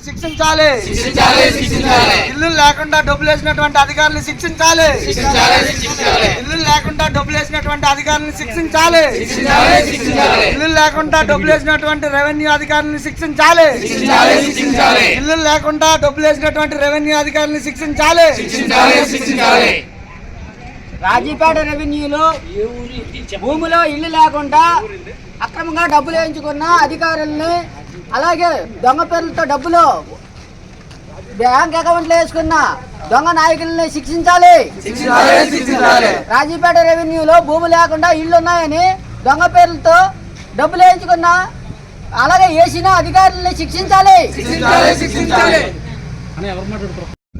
శిక్షించాలి. ఇల్లు లేకుండా డబ్బులు వేసినటువంటి అధికారులను శిక్షించాలి. ఇల్లు లేకుండా డబ్బులు వేసినటువంటి అధికారులను శిక్షించాలి. ఇల్లు లేకుండా డబ్బులు వేసినటువంటి రెవెన్యూ అధికారులను శిక్షించాలి. ఇల్లు లేకుండా డబ్బులు వేసినటువంటి రెవెన్యూ అధికారులను శిక్షించాలి. రాజీపేట రెవెన్యూలో భూమిలో ఇల్లు లేకుండా అక్రమంగా డబ్బులు వేయించుకున్న అధికారుల్ని, అలాగే దొంగ పేర్లతో డబ్బులు బ్యాంక్ అకౌంట్లో వేసుకున్న దొంగ నాయకుల్ని శిక్షించాలి. రాజీపేట రెవెన్యూలో భూమి లేకుండా ఇళ్ళు ఉన్నాయని దొంగ పేర్లతో డబ్బులు వేయించుకున్న, అలాగే వేసిన అధికారుల్ని శిక్షించాలి.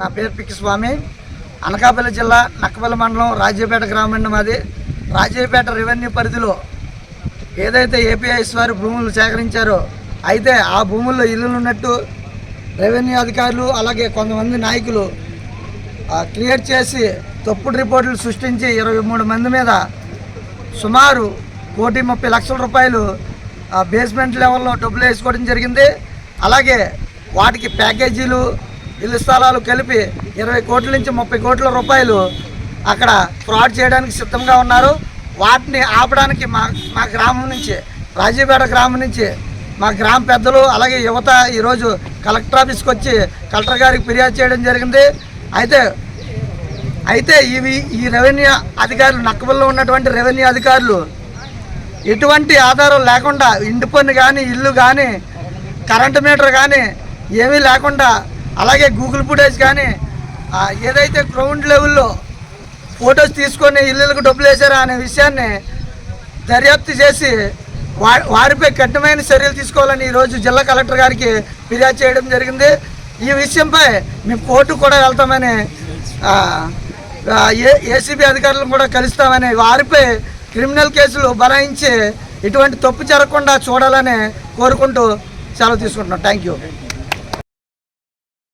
నా పేరు పిక్కి స్వామి. అనకాపల్లి జిల్లా నక్కపల్లి మండలం రాజీపేట గ్రామం. మాది రాజీపేట రెవెన్యూ పరిధిలో ఏదైతే ఏపీఐఎస్ వారు భూములు సేకరించారో, అయితే ఆ భూముల్లో ఇల్లులు ఉన్నట్టు రెవెన్యూ అధికారులు అలాగే కొంతమంది నాయకులు క్రియేట్ చేసి తప్పుడు రిపోర్టులు సృష్టించి 23 మంది మీద సుమారు 1,30,00,000 రూపాయలు బేస్మెంట్ లెవెల్లో డబ్బులు వేసుకోవడం జరిగింది. అలాగే వాటికి ప్యాకేజీలు, ఇల్లు స్థలాలు కలిపి 20 కోట్ల నుంచి 30 కోట్ల రూపాయలు అక్కడ ఫ్రాడ్ చేయడానికి సిద్ధంగా ఉన్నారు. వాటిని ఆపడానికి మా గ్రామం నుంచి, రాజీపేట గ్రామం నుంచి మా గ్రామ పెద్దలు అలాగే యువత ఈరోజు కలెక్టర్ ఆఫీస్కి వచ్చి కలెక్టర్ గారికి ఫిర్యాదు చేయడం జరిగింది. అయితే ఈ రెవెన్యూ అధికారులు, నక్కపల్లిలో ఉన్నటువంటి రెవెన్యూ అధికారులు ఎటువంటి ఆధారం లేకుండా ఇంటి పన్ను కానీ, ఇల్లు కానీ, కరెంటు మీటర్ కానీ ఏమీ లేకుండా, అలాగే గూగుల్ ఫుటేజ్ కానీ ఏదైతే గ్రౌండ్ లెవెల్లో ఫొటోస్ తీసుకొని ఇల్లులకు డబ్బులు వేశారా అనే విషయాన్ని దర్యాప్తు చేసి వారిపై కఠినమైన చర్యలు తీసుకోవాలని ఈరోజు జిల్లా కలెక్టర్ గారికి ఫిర్యాదు చేయడం జరిగింది. ఈ విషయంపై మేము కోర్టు కూడా వెళ్తామని, ఏసీబీ అధికారులను కూడా కలుస్తామని, వారిపై క్రిమినల్ కేసులు బనాయించి ఇటువంటి తప్పు జరగకుండా చూడాలని కోరుకుంటూ సెలవు తీసుకుంటున్నాం. Thank you.